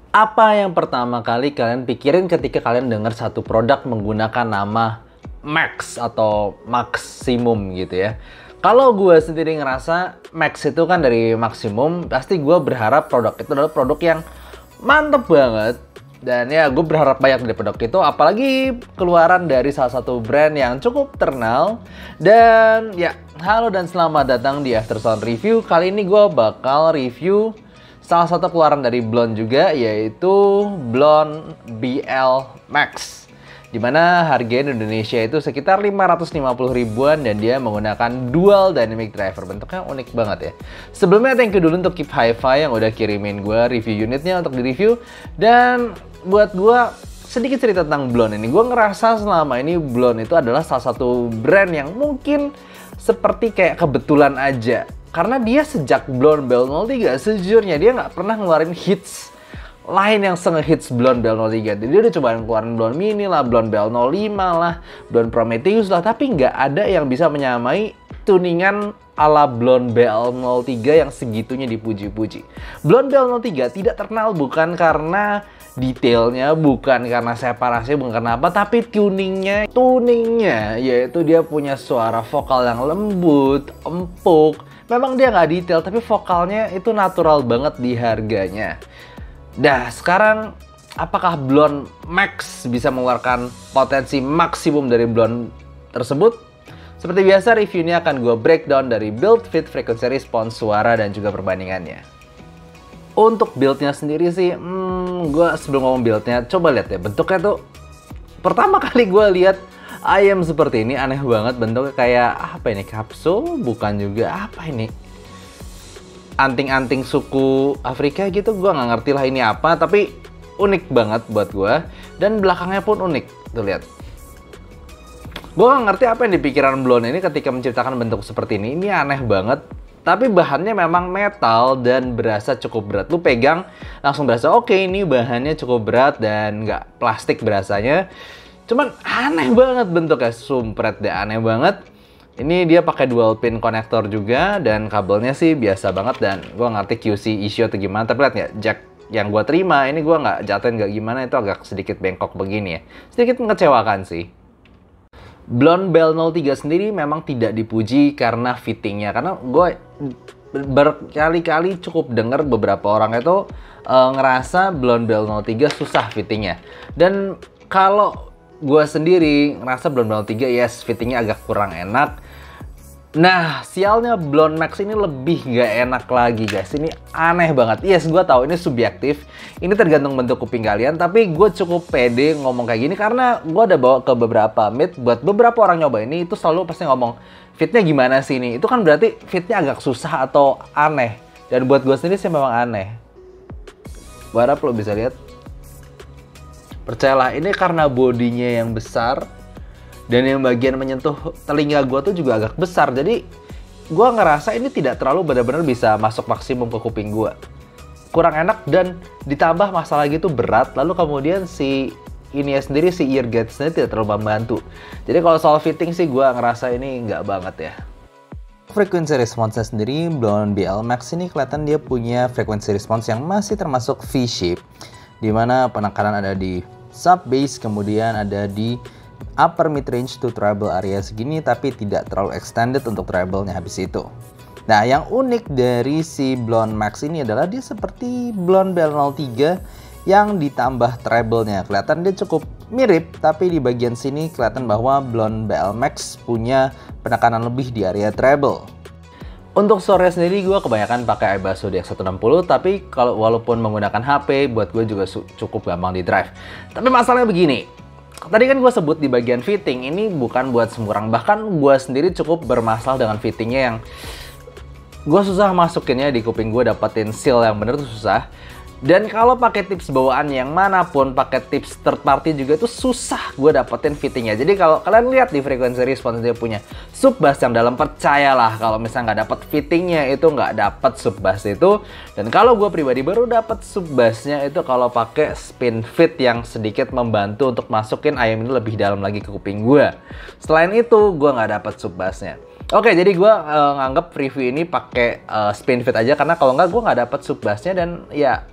Apa yang pertama kali kalian pikirin ketika kalian dengar satu produk menggunakan nama Max atau maksimum gitu ya? Kalau gue sendiri ngerasa Max itu kan dari maksimum, pasti gue berharap produk itu adalah produk yang mantep banget. Dan ya gue berharap banyak dari produk itu, apalagi keluaran dari salah satu brand yang cukup terkenal. Dan ya, halo dan selamat datang di Aftersound Review. Kali ini gue bakal review salah satu keluaran dari Blond juga, yaitu Blond BL Max, dimana harga Indonesia itu sekitar 550 ribuan dan dia menggunakan dual dynamic driver. Bentuknya unik banget ya. Sebelumnya thank you dulu untuk Keep Hi-Fi yang udah kirimin gue review unitnya untuk di-review. Dan buat gue sedikit cerita tentang Blond ini. Gue ngerasa selama ini Blond itu adalah salah satu brand yang mungkin seperti kayak kebetulan aja. Karena dia sejak Blond BL03, sejujurnya dia nggak pernah ngeluarin hits lain yang se-hits Blond BL03. Jadi dia udah coba ngeluarin Blond Mini lah, Blond BL05 lah, Blond Prometheus lah, tapi nggak ada yang bisa menyamai tuningan ala Blond BL03 yang segitunya dipuji-puji. Blond BL03 tidak terkenal bukan karena detailnya, bukan karena separasi, bukan karena apa, tapi tuningnya, yaitu dia punya suara vokal yang lembut, empuk. Memang dia nggak detail, tapi vokalnya itu natural banget di harganya. Nah, sekarang apakah Blond Max bisa mengeluarkan potensi maksimum dari Blond tersebut? Seperti biasa, review ini akan gue breakdown dari build, fit, frequency response, suara, dan juga perbandingannya. Untuk buildnya sendiri sih, gue sebelum ngomong buildnya, coba lihat ya, bentuknya tuh pertama kali gue lihat ayam seperti ini aneh banget, bentuknya kayak apa ini, kapsul? Bukan juga, apa ini? Anting-anting suku Afrika gitu, gue nggak ngerti lah ini apa, tapi unik banget buat gue. Dan belakangnya pun unik, tuh lihat. Gue nggak ngerti apa yang di pikiran Blond ini ketika menciptakan bentuk seperti ini aneh banget. Tapi bahannya memang metal dan berasa cukup berat. Lu pegang langsung berasa oke, ini bahannya cukup berat dan nggak plastik berasanya. Cuman aneh banget bentuknya, sumpret deh, aneh banget. Ini dia pakai dual pin konektor juga dan kabelnya sih biasa banget dan gue ngerti QC issue atau gimana. Tapi lihat nggak, jack yang gue terima ini gue nggak jatuhin nggak gimana, itu agak sedikit bengkok begini ya. Sedikit mengecewakan sih. Blond BL03 sendiri memang tidak dipuji karena fittingnya. Karena gue berkali-kali cukup denger beberapa orang itu ngerasa Blond BL03 susah fittingnya. Dan kalau gue sendiri ngerasa Blond BL03 yes, fittingnya agak kurang enak. Nah, sialnya Blond Max ini lebih gak enak lagi guys. Ini aneh banget. Yes, gue tahu ini subjektif. Ini tergantung bentuk kuping kalian. Tapi gue cukup pede ngomong kayak gini karena gue udah bawa ke beberapa meet. Buat beberapa orang nyoba ini itu selalu pasti ngomong, fitnya gimana sih ini? Itu kan berarti fitnya agak susah atau aneh. Dan buat gue sendiri sih memang aneh. Gue harap lo bisa lihat. Percayalah, ini karena bodinya yang besar dan yang bagian menyentuh telinga gue tuh juga agak besar. Jadi gue ngerasa ini tidak terlalu benar-benar bisa masuk maksimum ke kuping gue. Kurang enak dan ditambah masalah gitu berat. Lalu kemudian si ini sendiri, si ear guides-nya tidak terlalu membantu. Jadi kalau soal fitting sih gue ngerasa ini nggak banget ya. Frequency response-nya sendiri, Blond BL Max ini kelihatan dia punya frequency response yang masih termasuk V-shape. Dimana penekanan ada di sub bass, kemudian ada di upper mid range to treble area segini, tapi tidak terlalu extended untuk treble-nya habis itu. Nah, yang unik dari si Blond Max ini adalah dia seperti Blond BL03 yang ditambah treble-nya. Kelihatan dia cukup mirip, tapi di bagian sini kelihatan bahwa Blond BL Max punya penekanan lebih di area treble. Untuk suaranya sendiri gue kebanyakan pakai iBasso DX160, tapi kalau walaupun menggunakan HP, buat gue juga cukup gampang di drive. Tapi masalahnya begini, tadi kan gue sebut di bagian fitting, ini bukan buat semua orang. Bahkan gue sendiri cukup bermasalah dengan fittingnya yang gue susah masukinnya di kuping gue, dapetin seal yang bener tuh susah. Dan kalau pakai tips bawaan yang manapun, pakai tips third party juga itu susah gue dapetin fittingnya. Jadi kalau kalian lihat di frequency response dia punya sub bass yang dalam, percayalah kalau misalnya nggak dapet fittingnya itu nggak dapet sub bass itu. Dan kalau gue pribadi baru dapet sub bassnya itu kalau pakai spin fit yang sedikit membantu untuk masukin ayam ini lebih dalam lagi ke kuping gue. Selain itu gue nggak dapet sub bassnya. Oke, jadi gue nganggep review ini pakai spin fit aja karena kalau nggak gue nggak dapet sub bassnya dan ya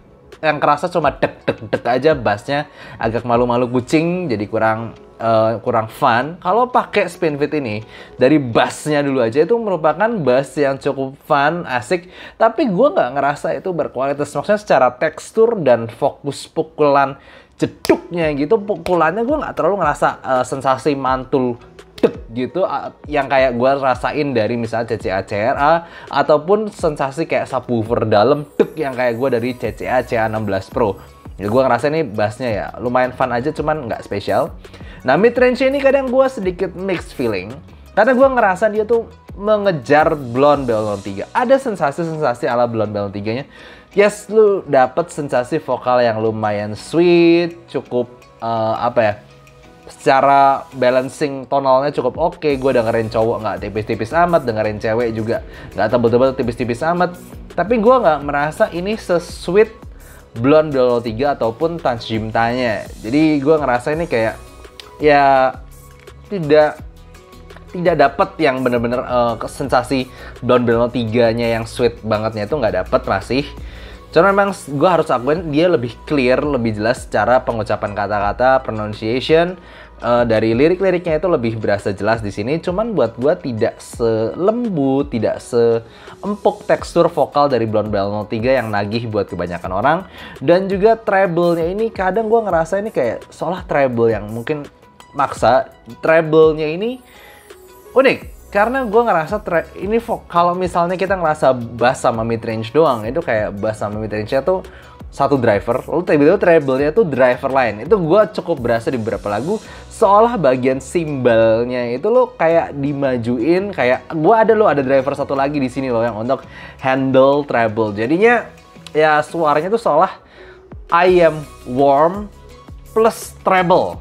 yang kerasa cuma dek dek dek aja, bassnya agak malu-malu kucing, jadi kurang fun. Kalau pakai Spinfit ini, dari bassnya dulu aja itu merupakan bass yang cukup fun, asik, tapi gue nggak ngerasa itu berkualitas. Maksudnya secara tekstur dan fokus pukulan jeduknya gitu, pukulannya gue nggak terlalu ngerasa sensasi mantul dek gitu yang kayak gue rasain dari misalnya CCA CRA, ataupun sensasi kayak subwoofer dalam dek yang kayak gue dari CCA CA16 Pro. Ya gue ngerasa ini bassnya ya lumayan fun aja, cuman nggak spesial. Nah, mid-range ini kadang gue sedikit mixed feeling, karena gue ngerasa dia tuh mengejar Blonde Balloon 3. Ada sensasi-sensasi ala Blonde Balloon 3-nya. Yes, lu dapet sensasi vokal yang lumayan sweet, cukup secara balancing tonalnya cukup oke. Gue dengerin cowok nggak tipis-tipis amat, dengerin cewek juga nggak tebel-tebel tipis-tipis amat. Tapi gue nggak merasa ini sesweet Blonde Balloon 3 ataupun Touch Jimtanya. Jadi gue ngerasa ini kayak ya tidak dapat yang bener-bener sensasi Blonde Balloon 3-nya yang sweet bangetnya itu nggak dapet masih. Cuma memang gue harus akuin dia lebih clear, lebih jelas secara pengucapan kata-kata, pronunciation, dari lirik-liriknya itu lebih berasa jelas di sini. Cuman buat gue tidak selembut, tidak seempuk tekstur vokal dari Blonde Balloon 3 yang nagih buat kebanyakan orang. Dan juga treble-nya ini kadang gue ngerasa ini kayak seolah treble yang mungkin maksa. Treble-nya ini unik. Karena gue ngerasa ini kalau misalnya kita ngerasa bass sama mid range doang, itu kayak bass sama mid range-nya tuh satu driver, lalu tiba-tiba treble-nya tuh driver lain. Itu gue cukup berasa di beberapa lagu, seolah bagian cymbal-nya itu lo kayak dimajuin, kayak ada driver satu lagi di sini loh yang untuk handle treble. Jadinya ya suaranya tuh seolah I am warm plus treble.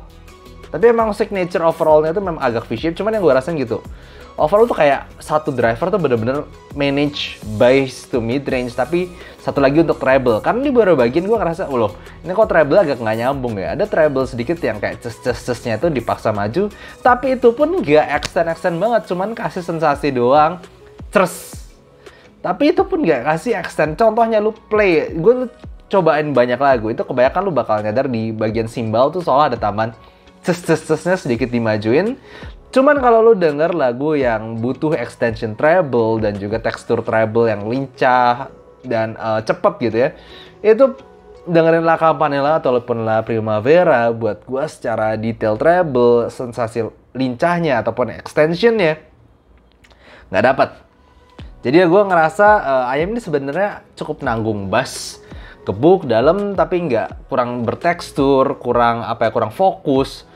Tapi emang signature overall-nya tuh memang agak V-shape, cuman yang gue rasain gitu. Overall tuh kayak satu driver tuh bener-bener manage bass to mid range, tapi satu lagi untuk treble. Karena di beberapa bagian gue ngerasa, loh ini kok treble agak nggak nyambung ya. Ada treble sedikit yang kayak ces-ces-cesnya itu dipaksa maju, tapi itu pun nggak extend banget, cuman kasih sensasi doang, ces. Tapi itu pun nggak kasih extend. Contohnya lu play, gue cobain banyak lagu, itu kebanyakan lu bakal nyadar di bagian cymbal tuh soalnya ada tambahan ces-ces-cesnya sedikit dimajuin. Cuman kalau lu denger lagu yang butuh extension treble dan juga tekstur treble yang lincah dan cepet gitu ya, itu dengerin La Campanella ataupun La Primavera buat gua secara detail treble, sensasi lincahnya ataupun extensionnya nggak dapat. Jadi ya gua ngerasa Ayam ini sebenarnya cukup nanggung bass, gebuk dalam tapi kurang bertekstur, kurang fokus.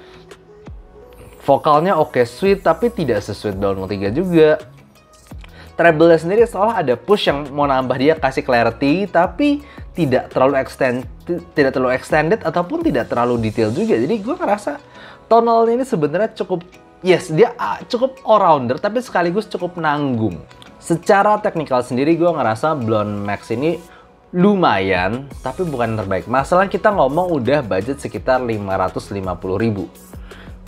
Vokalnya oke, sweet, tapi tidak sesuai Balloon 3 juga. Treble-nya sendiri seolah ada push yang mau nambah dia kasih clarity, tapi tidak terlalu extended ataupun tidak terlalu detail juga. Jadi gue ngerasa tonalnya ini sebenarnya cukup, yes, dia cukup all-rounder, tapi sekaligus cukup nanggung. Secara teknikal sendiri gue ngerasa Blonde Max ini lumayan, tapi bukan yang terbaik. Masalah kita ngomong udah budget sekitar 550.000.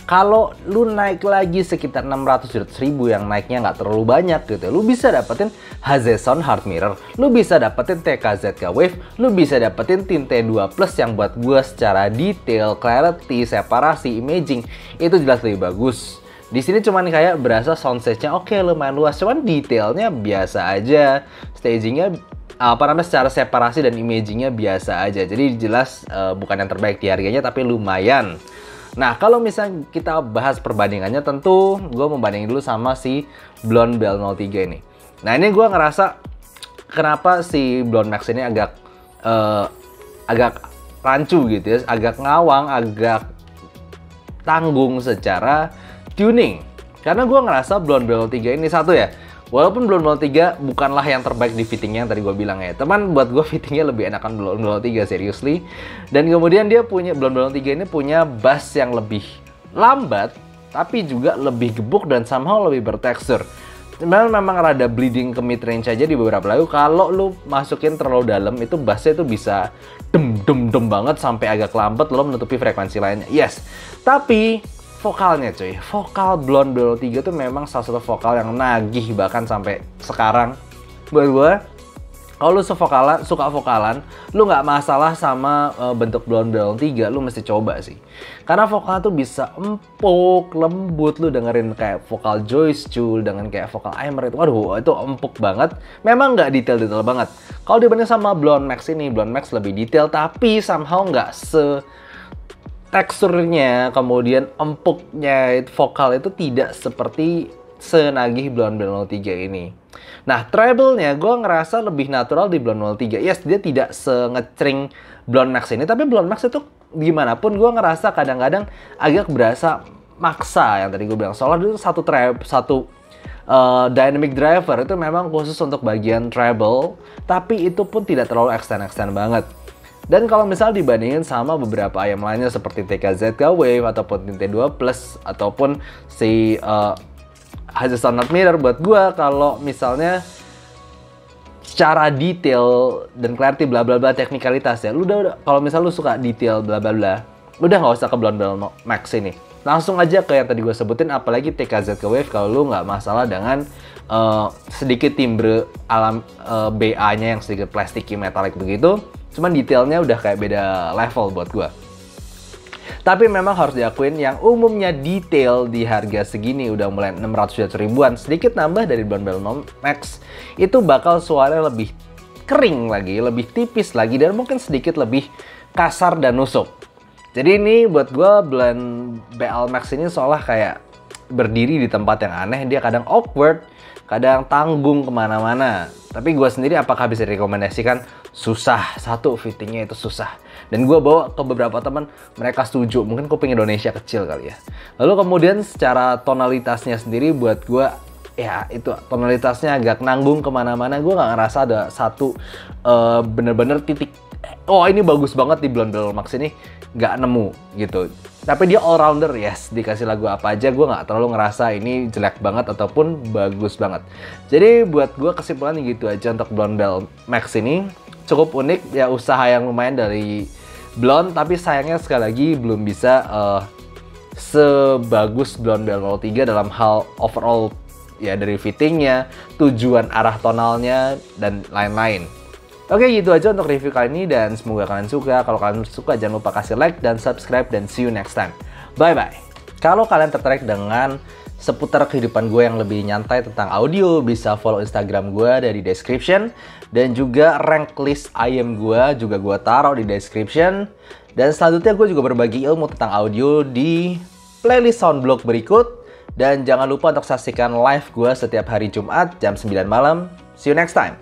Kalau lu naik lagi sekitar 600-700 ribu yang naiknya nggak terlalu banyak gitu, lu bisa dapetin HZ Sound Hard Mirror, lu bisa dapetin TKZK Wave, lu bisa dapetin Tinte 2 Plus yang buat gua secara detail, clarity, separasi, imaging itu jelas lebih bagus. Di sini cuman kayak berasa soundstage-nya oke, lumayan luas, cuman detailnya biasa aja, stagingnya secara separasi dan imagingnya biasa aja. Jadi jelas bukan yang terbaik di harganya, tapi lumayan. Nah, kalau misalnya kita bahas perbandingannya, tentu gue membandingin dulu sama si Blonde Balloon 03 ini. Nah, ini gue ngerasa kenapa si Blonde Max ini agak rancu gitu ya, agak ngawang, agak tanggung secara tuning. Karena gue ngerasa Blonde Balloon 3 ini satu ya, walaupun Blonde Balloon 3 bukanlah yang terbaik di fittingnya yang tadi gue bilang ya, teman, buat gue fittingnya lebih enakan Blonde Balloon 3 seriously. Dan kemudian dia punya Blonde Balloon 3 ini punya bass yang lebih lambat, tapi juga lebih gebuk dan somehow lebih bertekstur. Memang rada bleeding ke mid range aja di beberapa lagu. Kalau lu masukin terlalu dalam, itu bassnya itu bisa dem banget sampai agak lambat, lo menutupi frekuensi lainnya. Yes, tapi vokalnya cuy, vokal Blonde Balloon 3 tuh memang salah satu vokal yang nagih bahkan sampai sekarang. Buat gue, Kalau lu suka vokalan, lu nggak masalah sama bentuk Blonde Bell 3, lu mesti coba sih. Karena vokal tuh bisa empuk, lembut, lu dengerin kayak vokal Joyce Chul dengan kayak vokal Aimer itu, waduh itu empuk banget. Memang nggak detail-detail banget. Kalau dibanding sama Blonde Max ini, Blonde Max lebih detail, tapi somehow nggak teksturnya, kemudian empuknya vokal itu tidak seperti senagih Blonde Bell 03 ini. Nah, treble-nya gue ngerasa lebih natural di Blonde 03. Yes, dia tidak se-ngecring Blonde Max ini, tapi Blonde Max itu gimana pun gue ngerasa kadang-kadang agak berasa maksa yang tadi gue bilang. Soalnya itu satu dynamic driver itu memang khusus untuk bagian treble, tapi itu pun tidak terlalu extend banget. Dan kalau misal dibandingin sama beberapa ayam lainnya seperti TKZK Wave ataupun T2 Plus ataupun si Hazel Standard Mirror, buat gue kalau misalnya secara detail dan clarity bla bla bla teknikalitas ya, lu udah kalau misal lu suka detail bla bla bla, udah nggak usah ke Blonde Bell Max ini. Langsung aja ke yang tadi gue sebutin, apalagi TKZK Wave kalau lu nggak masalah dengan sedikit timbre alam BA-nya yang sedikit plasticky metalik begitu. Cuman detailnya udah kayak beda level buat gue. Tapi memang harus diakuin yang umumnya detail di harga segini udah mulai 600 ribuan, sedikit nambah dari Blonde Bell Max, itu bakal suaranya lebih kering lagi, lebih tipis lagi, dan mungkin sedikit lebih kasar dan nusuk. Jadi ini buat gue Blonde Bell Max ini seolah kayak berdiri di tempat yang aneh, dia kadang awkward, kadang tanggung kemana-mana. Tapi gue sendiri apakah bisa direkomendasikan? Susah, satu fittingnya itu susah. Dan gue bawa ke beberapa teman, mereka setuju, mungkin kuping Indonesia kecil kali ya. Lalu kemudian secara tonalitasnya sendiri buat gue, ya itu tonalitasnya agak nanggung kemana-mana. Gue gak ngerasa ada satu bener-bener titik, oh ini bagus banget di Blonde Bell Max ini, gak nemu gitu. Tapi dia all rounder, yes, dikasih lagu apa aja gue gak terlalu ngerasa ini jelek banget ataupun bagus banget. Jadi buat gue kesimpulannya gitu aja untuk Blonde Bell Max ini. Cukup unik, ya usaha yang lumayan dari Blonde, tapi sayangnya sekali lagi belum bisa sebagus Blonde Bell 03 dalam hal overall ya, dari fittingnya, tujuan arah tonalnya, dan lain-lain. Oke, gitu aja untuk review kali ini dan semoga kalian suka. Kalau kalian suka jangan lupa kasih like dan subscribe dan see you next time. Bye-bye. Kalau kalian tertarik dengan seputar kehidupan gue yang lebih nyantai tentang audio, bisa follow Instagram gue dari description. Dan juga rank list IM gue juga gue taruh di description. Dan selanjutnya gue juga berbagi ilmu tentang audio di playlist Soundblog berikut. Dan jangan lupa untuk saksikan live gue setiap hari Jumat jam 9 malam. See you next time.